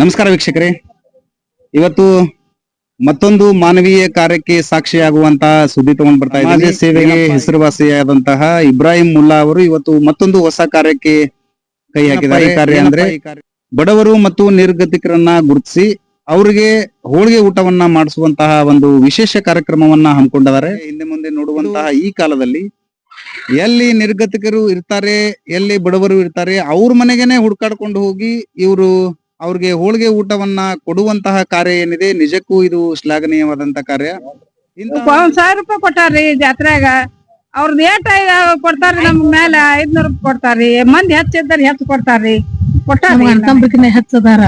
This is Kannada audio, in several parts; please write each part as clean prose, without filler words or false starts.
ನಮಸ್ಕಾರ ವೀಕ್ಷಕರೇ, ಇವತ್ತು ಮತ್ತೊಂದು ಮಾನವೀಯ ಕಾರ್ಯಕ್ಕೆ ಸಾಕ್ಷಿಯಾಗುವಂತಹ ಸುದ್ದಿ ತಗೊಂಡ್ ಬರ್ತಾ ಇದ್ದೀನಿ. ಸಮಾಜ ಸೇವೆಗೆ ಹೆಸರುವಾಸಿಯಾದಂತಹ ಇಬ್ರಾಹಿಂ ಮುಲ್ಲಾ ಅವರು ಇವತ್ತು ಮತ್ತೊಂದು ಹೊಸ ಕಾರ್ಯಕ್ಕೆ ಕೈ ಹಾಕಿದ್ದಾರೆ. ಕಾರ್ಯ ಅಂದ್ರೆ ಬಡವರು ಮತ್ತು ನಿರ್ಗತಿಕರನ್ನ ಗುರುತಿಸಿ ಅವರಿಗೆ ಹೋಳಿಗೆ ಊಟವನ್ನ ಮಾಡಿಸುವಂತಹ ಒಂದು ವಿಶೇಷ ಕಾರ್ಯಕ್ರಮವನ್ನ ಹಮ್ಮಿಕೊಂಡಿದ್ದಾರೆ. ಹಿಂದೆ ಮುಂದೆ ನೋಡುವಂತಹ ಈ ಕಾಲದಲ್ಲಿ ಎಲ್ಲಿ ನಿರ್ಗತಿಕರು ಇರ್ತಾರೆ, ಎಲ್ಲಿ ಬಡವರು ಇರ್ತಾರೆ, ಅವ್ರ ಮನೆಗೆನೆ ಹುಡ್ಕಾಡ್ಕೊಂಡು ಹೋಗಿ ಇವರು ಅವ್ರಿಗೆ ಹೋಳಿಗೆ ಊಟವನ್ನ ಕೊಡುವಂತಹ ಕಾರ್ಯ ಏನಿದೆ, ನಿಜಕ್ಕೂ ಇದು ಶ್ಲಾಘನೀಯವಾದಂತ ಕಾರ್ಯ. ₹1,000 ಕೊಟ್ಟಾರ್ರಿ ಜಾತ್ರೆಗ. ಅವ್ರದ್ ಏಟ ಕೊಡ್ತಾರ್ರಿ, ನಮ್ ಮೇಲೆ ₹500 ಕೊಡ್ತಾರ್ರಿ. ಮಂದಿ ಹೆಚ್ಚಿದ್ದಾರ ಹೆಚ್ಚು ಕೊಡ್ತಾರ್ರಿ. ಅಣ್ಣತಂಬ್ರಿಕಿನ ಹೆಚ್ಚದಾರ.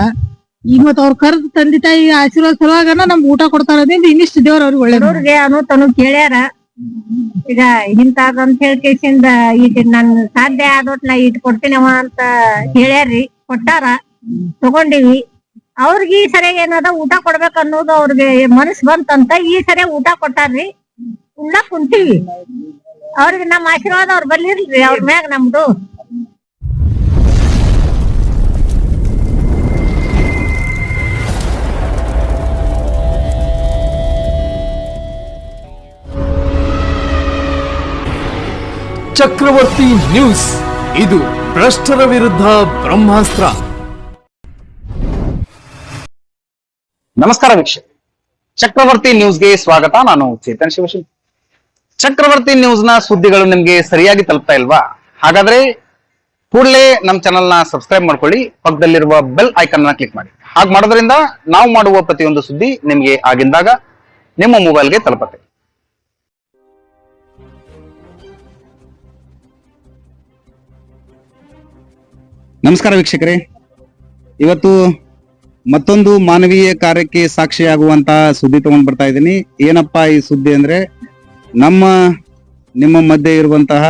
ಈಗ ಮತ್ ಅವ್ರ ಕರ್ದು ತಂದೆ ತಾಯಿ ಆಶೀರ್ವಾದ ಸಲುವಾಗನ ನಮ್ಗೆ ಊಟ ಕೊಡ್ತಾರ. ಇನ್ನಿಷ್ಟು ದೇವ್ರ ಅವ್ರಿಗೆ ಒಳ್ಳೆಯವ್ರಿಗೆ ತನು ಕೇಳ್ಯಾರ. ಈಗ ಇಂತಾದಂತ ಹೇಳ್ಕೇಸಿಂದ ಈಗ ನನ್ ಸಾಧ್ಯ ಆದೋಟ್ ನಾ ಇಟ್ ಕೊಡ್ತೀನವ ಅಂತ ಹೇಳ್ಯಾರ್ರಿ. ಕೊಟ್ಟಾರ, ತಗೊಂಡಿವಿ. ಅವ್ರಿಗೆ ಈ ಸರಿ ಏನದ ಊಟ ಕೊಡ್ಬೇಕ ಅನ್ನೋದು ಅವ್ರಿಗೆ ಮನಸ್ ಬಂತಂತ ಈ ಸರಿ ಊಟ ಕೊಟ್ಟಾರ್ರಿ. ಉಣ್ಣ ಕುಂತೀವಿ. ಅವ್ರಿಗೆ ನಮ್ ಆಶೀರ್ವಾದ ಅವ್ರ ಬಲ್ಲಿರ್ಲಿ, ಅವ್ರ ಮ್ಯಾಗ ನಮ್ದು. ಚಕ್ರವರ್ತಿ ನ್ಯೂಸ್, ಇದು ಭ್ರಷ್ಟರ ವಿರುದ್ಧ ಬ್ರಹ್ಮಾಸ್ತ್ರ. ನಮಸ್ಕಾರ ವೀಕ್ಷಕ, ಚಕ್ರವರ್ತಿ ನ್ಯೂಸ್ಗೆ ಸ್ವಾಗತ. ನಾನು ಚೇತನ್ ಶಿವಶಿಲ್. ಚಕ್ರವರ್ತಿ ನ್ಯೂಸ್ ನ ಸುದ್ದಿಗಳು ನಿಮ್ಗೆ ಸರಿಯಾಗಿ ತಲುಪ್ತಾ ಇಲ್ವಾ? ಹಾಗಾದ್ರೆ ಕೂಡಲೇ ನಮ್ ಚಾನಲ್ ನ ಸಬ್ಸ್ಕ್ರೈಬ್ ಮಾಡ್ಕೊಳ್ಳಿ, ಪಕ್ಕದಲ್ಲಿರುವ ಬೆಲ್ ಐಕಾನ್ ನ ಕ್ಲಿಕ್ ಮಾಡಿ. ಹಾಗೆ ಮಾಡೋದ್ರಿಂದ ನಾವು ಮಾಡುವ ಪ್ರತಿಯೊಂದು ಸುದ್ದಿ ನಿಮ್ಗೆ ಆಗಿಂದಾಗ ನಿಮ್ಮ ಮೊಬೈಲ್ಗೆ ತಲುಪತ್ತೆ. ನಮಸ್ಕಾರ ವೀಕ್ಷಕರೇ, ಇವತ್ತು ಮತ್ತೊಂದು ಮಾನವೀಯ ಕಾರ್ಯಕ್ಕೆ ಸಾಕ್ಷಿಯಾಗುವಂತಹ ಸುದ್ದಿ ತಗೊಂಡ್ ಬರ್ತಾ ಇದ್ದೀನಿ. ಏನಪ್ಪಾ ಈ ಸುದ್ದಿ ಅಂದ್ರೆ, ನಿಮ್ಮ ಮಧ್ಯೆ ಇರುವಂತಹ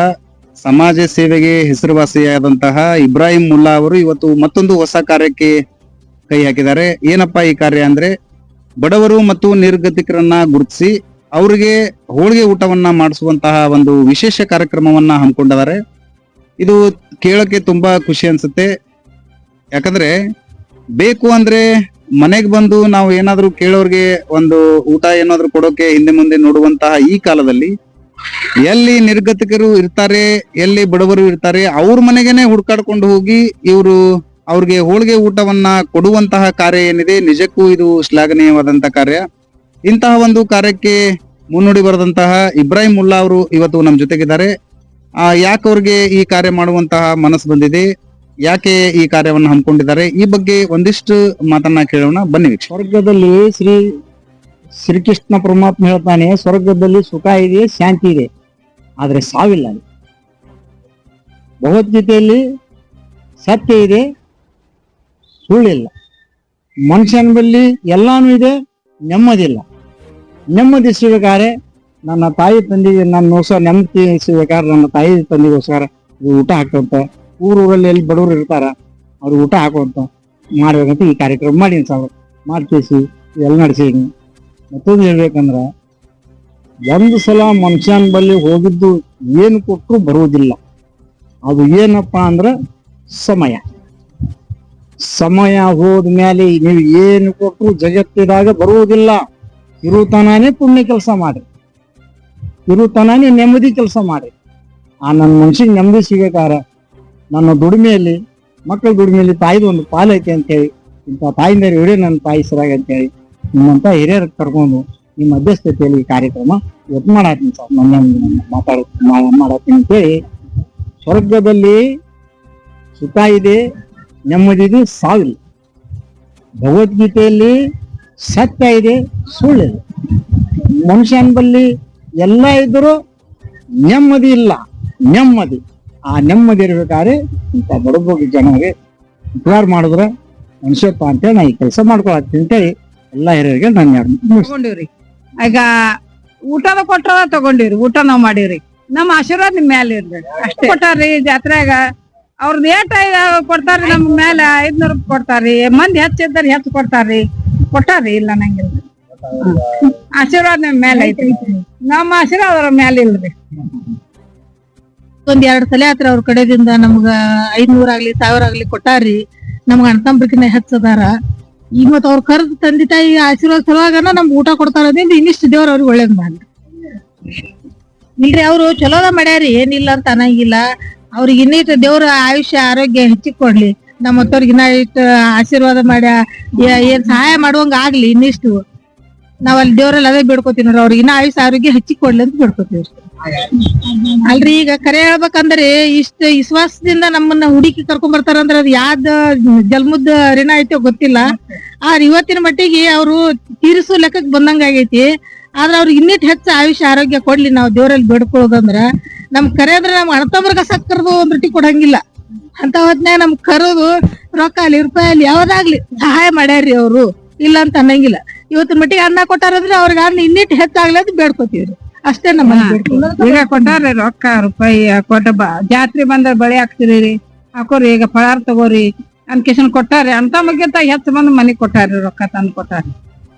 ಸಮಾಜ ಸೇವೆಗೆ ಹೆಸರುವಾಸಿಯಾದಂತಹ ಇಬ್ರಾಹಿಂ ಮುಲ್ಲಾ ಅವರು ಇವತ್ತು ಮತ್ತೊಂದು ಹೊಸ ಕಾರ್ಯಕ್ಕೆ ಕೈ ಹಾಕಿದ್ದಾರೆ. ಏನಪ್ಪಾ ಈ ಕಾರ್ಯ ಅಂದ್ರೆ, ಬಡವರು ಮತ್ತು ನಿರ್ಗತಿಕರನ್ನ ಗುರುತಿಸಿ ಅವರಿಗೆ ಹೋಳಿಗೆ ಊಟವನ್ನ ಮಾಡಿಸುವಂತಹ ಒಂದು ವಿಶೇಷ ಕಾರ್ಯಕ್ರಮವನ್ನ ಹಮ್ಮಿಕೊಂಡಿದ್ದಾರೆ. ಇದು ಕೇಳಕ್ಕೆ ತುಂಬಾ ಖುಷಿ ಅನ್ಸುತ್ತೆ. ಯಾಕಂದ್ರೆ ಬೇಕು ಅಂದ್ರೆ ಮನೆಗೆ ಬಂದು ನಾವು ಏನಾದ್ರೂ ಕೇಳೋರ್ಗೆ ಒಂದು ಊಟ ಏನಾದ್ರೂ ಕೊಡೋಕೆ ಹಿಂದೆ ಮುಂದೆ ನೋಡುವಂತಹ ಈ ಕಾಲದಲ್ಲಿ ಎಲ್ಲಿ ನಿರ್ಗತಿಕರು ಇರ್ತಾರೆ, ಎಲ್ಲಿ ಬಡವರು ಇರ್ತಾರೆ, ಅವ್ರ ಮನೆಗೆನೆ ಹುಡ್ಕಾಡ್ಕೊಂಡು ಹೋಗಿ ಇವರು ಅವ್ರಿಗೆ ಹೋಳಿಗೆ ಊಟವನ್ನ ಕೊಡುವಂತಹ ಕಾರ್ಯ ಏನಿದೆ, ನಿಜಕ್ಕೂ ಇದು ಶ್ಲಾಘನೀಯವಾದಂತ ಕಾರ್ಯ. ಇಂತಹ ಒಂದು ಕಾರ್ಯಕ್ಕೆ ಮುನ್ನುಡಿ ಬರೆದಂತಹ ಇಬ್ರಾಹಿಂ ಮುಲ್ಲಾ ಅವರು ಇವತ್ತು ನಮ್ ಜೊತೆಗಿದ್ದಾರೆ. ಯಾಕೆ ಅವ್ರಿಗೆ ಈ ಕಾರ್ಯ ಮಾಡುವಂತಹ ಮನಸ್ಸು ಬಂದಿದೆ, ಯಾಕೆ ಈ ಕಾರ್ಯವನ್ನು ಹಮ್ಮಿಕೊಂಡಿದ್ದಾರೆ, ಈ ಬಗ್ಗೆ ಒಂದಿಷ್ಟು ಮಾತನ್ನ ಕೇಳೋಣ, ಬನ್ನಿ ವೀಕ್ಷ. ಸ್ವರ್ಗದಲ್ಲಿ ಶ್ರೀಕೃಷ್ಣ ಪರಮಾತ್ಮ ಹೇಳ್ತಾನೆ, ಸ್ವರ್ಗದಲ್ಲಿ ಸುಖ ಇದೆ, ಶಾಂತಿ ಇದೆ, ಆದ್ರೆ ಸಾವಿಲ್ಲ. ಭಗವದ್ಗೀತೆಯಲ್ಲಿ ಸತ್ಯ ಇದೆ, ಸುಳ್ಳಿಲ್ಲ. ಮನುಷ್ಯನ ಬಳಿ ಎಲ್ಲಾನು ಇದೆ, ನೆಮ್ಮದಿಲ್ಲ. ನೆಮ್ಮದಿ ಸಿಗಬೇಕಾದ್ರೆ ನನ್ನ ತಾಯಿ ತಂದೆಗೆ ನೆಮ್ಮದಿ ಸಿಗಬೇಕಾದ್ರೆ ನನ್ನ ತಾಯಿ ತಂದೆಗೋಸ್ಕರ ಊಟ ಹಾಕುವಂತ, ಊರಲ್ಲಿ ಎಲ್ಲಿ ಬಡವರು ಇರ್ತಾರ ಅವ್ರಿಗೆ ಊಟ ಹಾಕುವಂತ ಮಾಡ್ಬೇಕಂತ ಈ ಕಾರ್ಯಕ್ರಮ ಮಾಡೀನಿ ಸಾವು ಮಾಡ್ಕೇಸಿ ಎಲ್ಲ ನಡೆಸೀನಿ. ಮತ್ತೊಂದು ಹೇಳ್ಬೇಕಂದ್ರ, ಒಂದು ಸಲ ಮನುಷ್ಯನ ಬಳಿ ಹೋಗಿದ್ದು ಏನು ಕೊಟ್ಟರು ಬರುವುದಿಲ್ಲ. ಅದು ಏನಪ್ಪಾ ಅಂದ್ರ ಸಮಯ. ಸಮಯ ಹೋದ್ಮೇಲೆ ನೀವು ಏನು ಕೊಟ್ಟರು ಜಗತ್ತಿದಾಗ ಬರುವುದಿಲ್ಲ. ಇರುತನಾನೇ ಪುಣ್ಯ ಕೆಲಸ ಮಾಡ್ರಿ, ಇರುತನಾನೇ ನೆಮ್ಮದಿ ಕೆಲಸ ಮಾಡ್ರಿ. ನನ್ನ ಮನುಷ್ಯಗೆ ನೆಮ್ಮದಿ ಸಿಗಕಾರ ನನ್ನ ದುಡಿಮೆಯಲ್ಲಿ, ಮಕ್ಕಳ ದುಡಿಮೆಯಲ್ಲಿ ತಾಯಿದು ಒಂದು ಪಾಲೈತೆ ಅಂತೇಳಿ ಇಂಥ ತಾಯಿಂದ ಹಿಡಿಯ ನನ್ನ ತಾಯಿ ಸರಾಗಿ ಅಂತೇಳಿ ನಿಮ್ಮಂತ ಹಿರಿಯರ ಕರ್ಕೊಂಡು ನಿಮ್ಮ ಮಧ್ಯಸ್ಥತೆಯಲ್ಲಿ ಈ ಕಾರ್ಯಕ್ರಮ ಇವತ್ತು ಮಾಡತ್ತೀನಿ ಸರ್. ನನ್ನ ಮಾಡತ್ತೀನಿ ಅಂತೇಳಿ, ಸ್ವರ್ಗದಲ್ಲಿ ಸುಖ ಇದೆ, ನೆಮ್ಮದಿ ಇದೆ, ಸಾವಿಲ್ಲ. ಭಗವದ್ಗೀತೆಯಲ್ಲಿ ಸತ್ಯ ಇದೆ, ಸುಳ್ಳಿಲ್ಲ. ಮನುಷ್ಯನ ಬಳಿ ಎಲ್ಲ ಇದ್ರು ನೆಮ್ಮದಿ ಇಲ್ಲ. ನೆಮ್ಮದಿ, ಆ ನೆಮ್ಮದಿ ಇರ್ಬೇಕಾದ್ರೆ ಇಂಥ ಬಡಬಗ್ಗಿ ಜನರಿಗೆ ಉಪಕಾರ ಮಾಡಿದ್ರೆ ಮನುಷ್ಯತ್ವ ಅಂತೇಳಿ ನಾ ಈ ಕೆಲಸ ಮಾಡ್ಕೊಳತ್ತೀನಿ ಅಂತೇಳಿ ಎಲ್ಲಾ ಹಿರಿಯರಿಗೆ ನಾನು ತಗೊಂಡಿವ್ರಿ. ಈಗ ಊಟದ ಕೊಟ್ರ ತಗೊಂಡಿವ್ರಿ, ಊಟ ನಾವ್ ಮಾಡಿವ್ರಿ. ನಮ್ ಆಶೀರ್ವಾದ ನಿಮ್ ಮ್ಯಾಲ ಇರ್ಬೇಕು ಅಷ್ಟೇ. ಕೊಟ್ಟಾರ್ರಿ ಜಾತ್ರೆಗ. ಅವ್ರದ್ ಏಟ ಕೊಡ್ತಾರ್ರಿ, ನಮ್ ಮೇಲೆ ₹500 ಕೊಡ್ತಾರ್ರಿ. ಮಂದಿ ಹೆಚ್ಚಿದ್ದಾರ ಹೆಚ್ಚು ಕೊಡ್ತಾರ್ರಿ. ಕೊಟ್ಟಾರ್ರಿ, ಇಲ್ಲ ನಂಗಿಲ್ರಿ. ಆಶೀರ್ವಾದ ನಿಮ್ ಮೇಲೆ ಐತ್ರಿ, ನಮ್ಮ ಆಶೀರ್ವಾದ ಅವ್ರ ಮ್ಯಾಲ ಇಲ್ರಿ. ಒಂದ್ 2 ಸಲ ಆತ್ರ ಅವ್ರ ಕಡೆದಿಂದ ನಮ್ಗ 500 ಆಗ್ಲಿ 1000 ಆಗ್ಲಿ ಕೊಟ್ಟಾರ್ರಿ. ನಮ್ಗ ಅಣ್ಣತಂಬ್ರಿಕಿನ ಹೆಚ್ಚದಾರ. ಈಗ ಮತ್ತ ಅವ್ರ ಕರ್ದು ತಂದೆ ತಾಯಿ ಆಶೀರ್ವಾದ ಸಲುವಾಗನ ನಮ್ಗೆ ಊಟ ಕೊಡ್ತಾರದಿಂದ ಇನ್ನಿಷ್ಟು ದೇವ್ರ ಅವ್ರಿಗೆ ಒಳ್ಳೇದ್ ಮಾಡ್ಲಿ. ಇಲ್ರಿ ಅವ್ರು ಚಲೋದ ಮಾಡ್ಯಾರಿ, ಏನಿಲ್ಲ ಅಂತ ಅನ್ನಂಗಿಲ್ಲ. ಅವ್ರಿಗೆ ಇನ್ನಿಟ್ಟು ದೇವ್ರ ಆಯುಷ್ಯ ಆರೋಗ್ಯ ಹೆಚ್ಚಿಗೆ ಕೊಡ್ಲಿ, ನಮ್ಮತ್ತವ್ರಿಗೆ ಇನ್ನ ಇಟ್ಟು ಆಶೀರ್ವಾದ ಮಾಡ್ಯ ಏನ್ ಸಹಾಯ ಮಾಡುವಂಗ ಆಗ್ಲಿ. ಇನ್ನಿಷ್ಟು ನಾವ್ ಅಲ್ಲಿ ದೇವ್ರಲ್ಲಿ ಅದೇ ಬೇಡ್ಕೋತೀವಿ ನೋಡ್ರಿ, ಅವ್ರಿಗೆ ಇನ್ನ ಆಯುಷ್ಯ ಆರೋಗ್ಯ ಹೆಚ್ಚಿಗೆ ಕೊಡ್ಲಿ ಅಂತ ಬೇಡ್ಕೋತೀವಿ. ಅಲ್ರಿ ಈಗ ಕರೆ ಹೇಳ್ಬೇಕಂದ್ರೆ ಇಷ್ಟ ವಿಶ್ವಾಸದಿಂದ ನಮ್ಮನ್ನ ಹುಡುಕಿ ಕರ್ಕೊಂಡ್ ಬರ್ತಾರಂದ್ರ ಅದ್ ಯಾವ್ದ ಜಲ್ಮುದ್ ಋಣ ಐತೋ ಗೊತ್ತಿಲ್ಲ. ಆದ್ರೆ ಇವತ್ತಿನ ಮಟ್ಟಿಗೆ ಅವ್ರು ತೀರಿಸೋ ಲೆಕ್ಕಕ್ ಬಂದಂಗ ಆಗೈತಿ. ಆದ್ರ ಅವ್ರಿಗೆ ಇನ್ನಿಟ್ ಹೆಚ್ಚು ಆಯುಷ್ಯ ಆರೋಗ್ಯ ಕೊಡ್ಲಿ ನಾವ್ ದೇವ್ರಲ್ಲಿ ಬೇಡ್ಕೊಳ್ಳೋದಂದ್ರ. ನಮ್ ಕರೆ ಅಂದ್ರೆ ನಮ್ ಅಣ್ಣತಮ್ಮರ್ಗ ಸಕ್ಕರ್ದು ಒಂದ್ ರೊಟ್ಟಿ ಕೊಡಂಗಿಲ್ಲ ಅಂತ ಹೊತ್ನ್ಯಾಗ ನಮ್ ಕರೋದು ರೊಕ್ಕ ಅಲ್ಲಿ ರೂಪಾಯಿ ಅಲ್ಲಿ ಯಾವ್ದಾಗ್ಲಿ ಸಹಾಯ ಮಾಡ್ಯಾರ್ರಿ ಅವ್ರು, ಇಲ್ಲ ಅಂತ ಅನ್ನಂಗಿಲ್ಲ. ಇವತ್ತಿನ ಮಟ್ಟಿಗೆ ಅನ್ನ ಕೊಟ್ಟಾರಂದ್ರೆ ಅವ್ರಿಗೆ ಅನ್ನ ಇನ್ನಿಟ್ ಹೆಚ್ಚಾಗ್ಲಿ ಅಂತ ಬೇಡ್ಕೊತೀವ್ರಿ, ಅಷ್ಟೇ ನಮ್ಮ ಈಗ ಕೊಟ್ಟಾರ್ರಿ ರೊಕ್ಕ ರೂಪಾಯಿ ಕೊಟ್ಟ ಜಾತ್ರೆ ಬಂದ ಬಳಿ ಹಾಕ್ತಿರಿ ಹಾಕೋರಿ, ಈಗ ಫಳಾರ್ ತಗೋರಿ ಅನ್ಕೇಶನ್ ಕೊಟ್ಟಾರಿ. ಅಂತ ಮಗಿಂತ ಹೆಚ್ಚು ಬಂದ್ ಮನಿಗ್ ಕೊಟ್ಟಾರಿ, ರೊಕ್ಕ ತಂದ್ ಕೊಟ್ಟಾರಿ.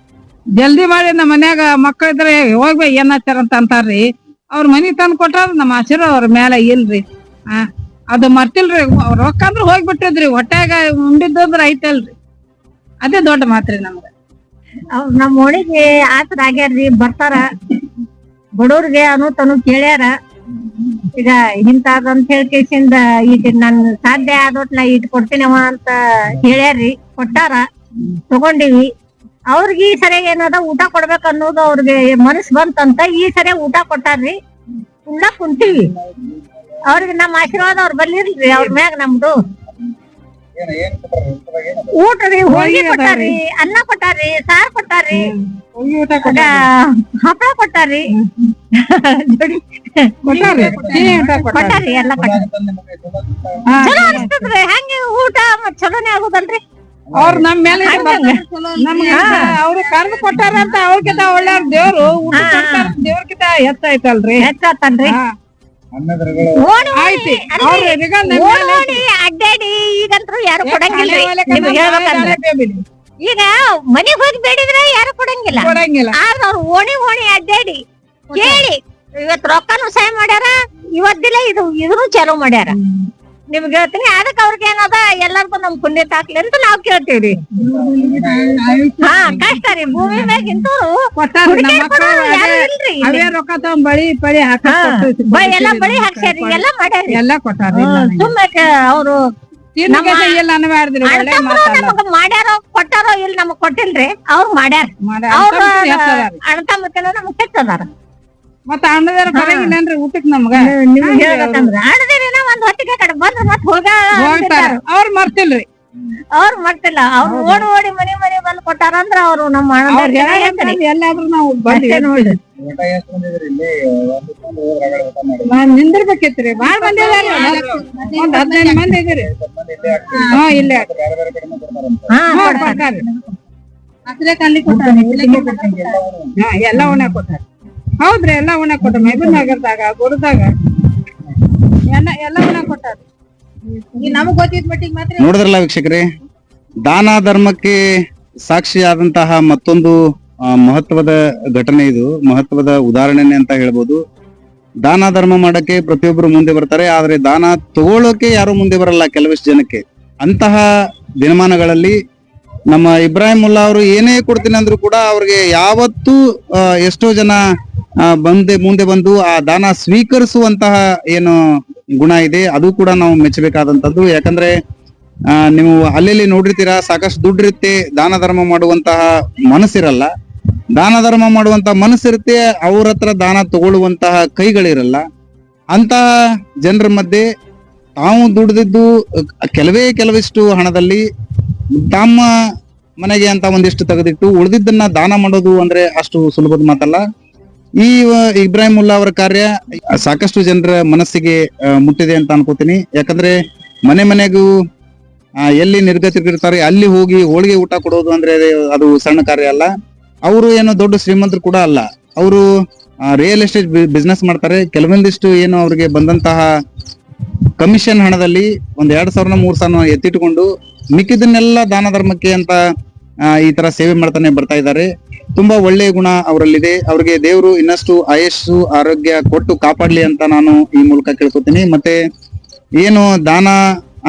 ಜಲ್ದಿ ಮಾಡಿ ನಮ್ಮ ಮನ್ಯಾಗ ಮಕ್ಕಳ ಇದ್ರೆ ಹೋಗ್ಬೇ ಏನ್ ಹಚ್ಚಾರ ಅಂತ ಅಂತಾರ್ರಿ. ಅವ್ರ ಮನಿ ತಂದ್ ಕೊಟ್ಟಾರ, ನಮ್ಮ ಆಶೀರ್ವಾದ ಅವ್ರ ಮ್ಯಾಲ ಇಲ್ರಿ. ಅದು ಮರ್ತಿಲ್ರಿ. ರೊಕ್ಕ ಅಂದ್ರ ಹೋಗ್ಬಿಟ್ಟಿದ್ರಿ, ಹೊಟ್ಯಾಗ ಉಂಡಿದ್ದಂದ್ರ ಐತಲ್ರಿ, ಅದೇ ದೊಡ್ಡ ಮಾತ್ರಿ ನಮ್ಗ. ನಮ್ ಓಣಿಗೆ ಆತರ ಆಗ್ಯಾರ್ರಿ, ಬರ್ತಾರ ಬಡವ್ರಿಗೆ ಅನು ಕೇಳ್ಯಾರ. ಈಗ ಇಂತಾದಂತ ಹೇಳ್ಕೇಸಿಂದ ಈಗ ನನ್ ಸಾಧ್ಯ ಆದೋಟ್ ನಾ ಇಟ್ ಕೊಡ್ತೀನವ ಅಂತ ಹೇಳ್ಯಾರ್ರಿ, ಕೊಟ್ಟಾರ, ತಗೊಂಡಿವಿ. ಅವ್ರಿಗೆ ಈ ಸರಿಯಾಗಿ ಏನದ ಊಟ ಕೊಡ್ಬೇಕು ಅನ್ನೋದು ಅವ್ರಿಗೆ ಮನಸ್ ಬಂತಂತ ಈ ಸರಿಯಾಗಿ ಊಟ ಕೊಟ್ಟಾರ್ರಿ, ಉಣ್ಣಕ್ ಕುಂತೀವಿ. ಅವ್ರಿಗೆ ನಮ್ಮ ಆಶೀರ್ವಾದ ಅವ್ರ ಬಲ್ಲಿರ್ಲಿ, ಅವ್ರ ಮ್ಯಾಗ ನಮ್ದು ಊಟ ರೀ. ಹೋಳಿಗೆ ಕೊಟ್ಟಾರಿ, ಅನ್ನ ಕೊಟ್ಟಾರಿ, ಸಾರ್ ಕೊಟ್ಟಾರಿ, ಹಪ್ಪಳ ಕೊಟ್ಟಾರಿ, ಕೊಟ್ಟಾರಿ ಎಲ್ಲ ಚಲೋ ಅನಿಸ್ತದ್ರಿ. ಹಂಗೆ ಊಟ ಚಲೋನೇ ಆಗುದಲ್ರಿ. ಅವ್ರ ನಮ್ ಮೇಲೆ ನಮ್ಗೆ ಅವ್ರು ಕರ್ದು ಕೊಟ್ಟಾರ ಅಂತ ಅವ್ರಕಿಂತ ಒಳ್ಳೆ ದೇವ್ರು ದೇವ್ರಕಿಂತ ಹೆಚ್ಚಾಯ್ತಲ್ರಿ, ಹೆಚ್ಚಾತನ್ರಿ. ಅಡ್ಡಾಡಿ ಈಗಂತ್ರು ಯಾರು ಕೊಡಂಗಿಲ್ರಿ. ಈಗ ಮನೆಗ್ ಹೋಗಿ ಬೇಡಿದ್ರೆ ಯಾರು ಕೊಡಂಗಿಲ್ಲ. ಆದ್ರ ಅವ್ರು ಓಣಿ ಅಡ್ಡಾಡಿ ಕೇಳಿ ಇವತ್ ರೊಕ್ಕನು ಸಹಾಯ ಮಾಡ್ಯಾರ, ಇವತ್ತಿಲ್ಲ ಇದನ್ನು ಚಾಲು ಮಾಡ್ಯಾರ. ನಿಮ್ಗೆ ಹೇಳ್ತೀನಿ, ಅದಕ್ಕೆ ಅವ್ರಿಗೆ ಏನದ ಎಲ್ಲಾರ್ಗು ನಮ್ ಪುಣ್ಯತ್ ಹಾಕ್ಲಿ ಅಂತ ನಾವ್ ಕೇಳ್ತೀವ್ರಿ. ಹಾ ಕಷ್ಟ ರೀ, ಭೂಮಿ ಮ್ಯಾಗ ಇಂತವ್ರು ಅವೇ ರೊಕ್ಕ ತಗೊಂಡ್ ಬಳಿ ಪಳಿ ಎಲ್ಲಾ ಬಳಿ ಹಾಕ್ಸ್ಯಾರಿ, ಎಲ್ಲಾ ಮಾಡ್ಯಾರಿ, ಎಲ್ಲಾ ಕೊಟ್ಟಾರ. ಸುಮ್ಮನೆ ಅವ್ರು ಎಲ್ಲ ಅನ್ಬಾರ್ದ್ರಿ, ನಮಗ ಮಾಡ್ಯಾರೋ ಕೊಟ್ಟಾರೋ ಇಲ್ಲಿ ನಮಗ್ ಕೊಟ್ಟಿಲ್ರಿ, ಅವ್ರು ಮಾಡ್ಯಾರ. ಅವ್ರ ಅಣ್ಣ ತಮ್ಮಕ್ಕೆಲ್ಲ ನಮಗ್ ಹೆಚ್ಚದಾರ. ಮತ್ತ ಅಣ್ಣದಾರ ಬರಂಗಿಲ್ಲನ್ರಿ ಊಟಕ್ ನಮ್ಗ. ನಿಮ್ಗೆ ಹೇಳ್ಬೇಕಂದ್ರ ಅಣ್ಣದೇನ ಒಂದ್ ಹೊತ್ತಿಗೆ ಕಡೆ ಬಂದ್ರ ಮತ್ ಹೋಗ್ತಾರ, ಅವ್ರ ಮರ್ತಿಲ್ರಿ. ಅವ್ರು ಮಾಡ್ತಿಲ್ಲ, ಅವ್ರು ಓಡಿ ಮನೆ ಬಂದ್ ಕೊಟ್ಟಾರ ಅಂದ್ರ ಅವ್ರು ನಮ್ಮ ಎಲ್ಲಾದ್ರೂ ನಾವು ಬಂದ್ವಿ ನೋಡ್ರಿ. ನಿಂದಿರ್ಬೇಕಿತ್ರಿ, ಬಾಳ್ ಮಂದಿ ಅದಾರಿ, ಒಂದ್ 15 ಮಂದಿ ಇದೀರಿ. ಇಲ್ಲೇ ಕೊಟ್ಟಾರಿ, ಎಲ್ಲಾ ಉಣ್ಣ ಕೊಟ್ಟಾರ. ಹೌದ್ರಿ, ಎಲ್ಲಾ ಉಣ್ಣ ಕೊಟ್ಟಾರ. ಮೈಬೂರ್ನಗರದಾಗ ಗುಡದಾಗ ಎಲ್ಲಾ ಉಣ್ಣ ಕೊಟ್ಟಾರ. ನಮಗ್ ಗೊತ್ತಿದ್ ಮಟ್ಟಿಗೆ ಮಾತ್ರ. ನೋಡಿದ್ರಲ್ಲ ವೀಕ್ಷಕರೇ, ದಾನ ಧರ್ಮಕ್ಕೆ ಸಾಕ್ಷಿಯಾದಂತಹ ಮತ್ತೊಂದು ಮಹತ್ವದ ಘಟನೆ ಇದು, ಮಹತ್ವದ ಉದಾಹರಣೆ ಅಂತ ಹೇಳ್ಬೋದು. ದಾನ ಧರ್ಮ ಮಾಡಕ್ಕೆ ಪ್ರತಿಯೊಬ್ಬರು ಮುಂದೆ ಬರ್ತಾರೆ, ಆದ್ರೆ ದಾನ ತಗೊಳ್ಳೋಕೆ ಯಾರು ಮುಂದೆ ಬರಲ್ಲ ಕೆಲವಿಷ್ಟು ಜನಕ್ಕೆ. ಅಂತಹ ದಿನಮಾನಗಳಲ್ಲಿ ನಮ್ಮ ಇಬ್ರಾಹಿಂ ಮುಲ್ಲಾ ಅವರು ಏನೇ ಕೊಡ್ತೀನಿ ಅಂದ್ರು ಕೂಡ ಅವ್ರಿಗೆ ಯಾವತ್ತೂ ಎಷ್ಟೋ ಜನ ಮುಂದೆ ಬಂದು ಆ ದಾನ ಸ್ವೀಕರಿಸುವಂತಹ ಏನು ಗುಣ ಇದೆ ಅದು ಕೂಡ ನಾವು ಮೆಚ್ಚಬೇಕಾದಂತದ್ದು. ಯಾಕಂದ್ರೆ ನೀವು ಅಲ್ಲೆಲ್ಲಿ ನೋಡಿರ್ತೀರಾ, ಸಾಕಷ್ಟು ದುಡ್ಡಿರುತ್ತೆ, ದಾನ ಧರ್ಮ ಮಾಡುವಂತಹ ಮನಸ್ಸಿರಲ್ಲ. ದಾನ ಧರ್ಮ ಮಾಡುವಂತಹ ಮನಸ್ಸಿರುತ್ತೆ, ಅವ್ರ ಹತ್ರ ದಾನ ತಗೊಳ್ಳುವಂತಹ ಕೈಗಳಿರಲ್ಲ. ಅಂತಹ ಜನರ ಮಧ್ಯೆ ತಾವು ದುಡ್ದಿದ್ದು ಕೆಲವಿಷ್ಟು ಹಣದಲ್ಲಿ ತಮ್ಮ ಮನೆಗೆ ಅಂತ ಒಂದಿಷ್ಟು ತೆಗೆದಿಟ್ಟು ಉಳಿದಿದ್ದನ್ನ ದಾನ ಮಾಡೋದು ಅಂದ್ರೆ ಅಷ್ಟು ಸುಲಭದ ಮಾತಲ್ಲ. ಈ ಇಬ್ರಾಹಿಂ ಮುಲ್ಲಾ ಅವರ ಕಾರ್ಯ ಸಾಕಷ್ಟು ಜನರ ಮನಸ್ಸಿಗೆ ಮುಟ್ಟಿದೆ ಅಂತ ಅನ್ಕೋತೀನಿ. ಯಾಕಂದ್ರೆ ಮನೆಗೂ ಎಲ್ಲಿ ನಿರ್ಗತಿರ್ತಾರೆ ಅಲ್ಲಿ ಹೋಗಿ ಹೋಳಿಗೆ ಊಟ ಕೊಡೋದು ಅಂದ್ರೆ ಅದು ಸಣ್ಣ ಕಾರ್ಯ ಅಲ್ಲ. ಅವರು ಏನು ದೊಡ್ಡ ಶ್ರೀಮಂತರು ಕೂಡ ಅಲ್ಲ, ಅವರು ರಿಯಲ್ ಎಸ್ಟೇಟ್ ಬಿಸ್ನೆಸ್ ಮಾಡ್ತಾರೆ. ಕೆಲವೊಂದಿಷ್ಟು ಏನು ಅವ್ರಿಗೆ ಬಂದಂತಹ ಕಮಿಷನ್ ಹಣದಲ್ಲಿ 2,000-3,000 ಎತ್ತಿಟ್ಕೊಂಡು ಮಿಕ್ಕಿದನ್ನೆಲ್ಲ ದಾನ ಧರ್ಮಕ್ಕೆ ಅಂತ ಈ ತರ ಸೇವೆ ಮಾಡ್ತಾನೆ ಬರ್ತಾ ಇದ್ದಾರೆ. ತುಂಬಾ ಒಳ್ಳೆಯ ಗುಣ ಅವರಲ್ಲಿದೆ. ಅವ್ರಿಗೆ ದೇವರು ಇನ್ನಷ್ಟು ಆಯಸ್ಸು ಆರೋಗ್ಯ ಕೊಟ್ಟು ಕಾಪಾಡ್ಲಿ ಅಂತ ನಾನು ಈ ಮೂಲಕ ಕೇಳ್ಕೊತೀನಿ. ಮತ್ತೆ ಏನು ದಾನ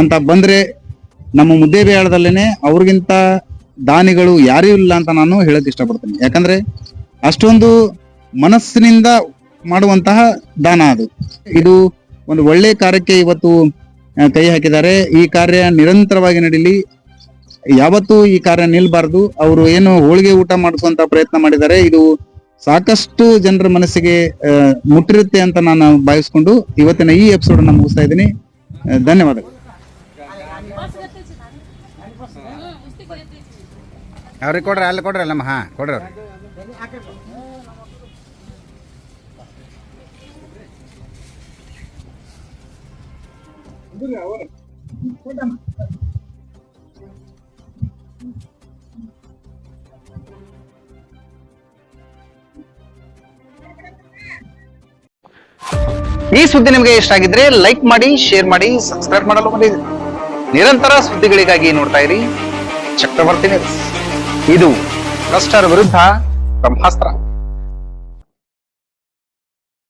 ಅಂತ ಬಂದ್ರೆ ನಮ್ಮ ಮುದ್ದೇಬಿಹಾಳದಲ್ಲೇನೆ ಅವ್ರಿಗಿಂತ ದಾನಿಗಳು ಯಾರೂ ಇಲ್ಲ ಅಂತ ನಾನು ಹೇಳಕ್ ಇಷ್ಟಪಡ್ತೀನಿ. ಯಾಕಂದ್ರೆ ಅಷ್ಟೊಂದು ಮನಸ್ಸಿನಿಂದ ಮಾಡುವಂತಹ ದಾನ ಅದು. ಇದು ಒಂದು ಒಳ್ಳೆ ಕಾರ್ಯಕ್ಕೆ ಇವತ್ತು ಕೈ ಹಾಕಿದ್ದಾರೆ. ಈ ಕಾರ್ಯ ನಿರಂತರವಾಗಿ ನಡೀಲಿ, ಯಾವತ್ತೂ ಈ ಕಾರ್ಯ ನಿಲ್ಬಾರ್ದು. ಅವರು ಏನು ಹೋಳಿಗೆ ಊಟ ಮಾಡಿಸುವಂತ ಪ್ರಯತ್ನ ಮಾಡಿದ್ದಾರೆ, ಇದು ಸಾಕಷ್ಟು ಜನರ ಮನಸ್ಸಿಗೆ ಮುಟ್ಟಿರುತ್ತೆ ಅಂತ ನಾನು ಭಾವಿಸ್ಕೊಂಡು ಇವತ್ತಿನ ಈ ಎಪಿಸೋಡ್ ನಾನು ಮುಗಿಸ್ತಾ ಇದ್ದೀನಿ. ಧನ್ಯವಾದಗಳು. ಅವ್ರಿಗೆ ಕೊಡ್ರಿ, ಅಲ್ಲಿ ಕೊಡ್ರಿ ಅಲ್ಲಮ್ಮ. ಹಾ ಕೊಡ್ರಿ ಅವ್ರಿಗೆ. ಈ ಸುದ್ದಿ ನಿಮಗೆ ಇಷ್ಟ ಆಗಿದ್ರೆ ಲೈಕ್ ಮಾಡಿ, ಶೇರ್ ಮಾಡಿ, ಸಬ್ಸ್ಕ್ರೈಬ್ ಮಾಡಲು ಮರೆಯದಿರಿ. ನಿರಂತರ ಸುದ್ದಿಗಳಿಗಾಗಿ ನೋಡ್ತಾ ಇರಿ ಚಕ್ರವರ್ತಿ ನ್ಯೂಸ್. ಇದು ಭ್ರಷ್ಟರ ವಿರುದ್ಧ ಬ್ರಹ್ಮಾಸ್ತ್ರ.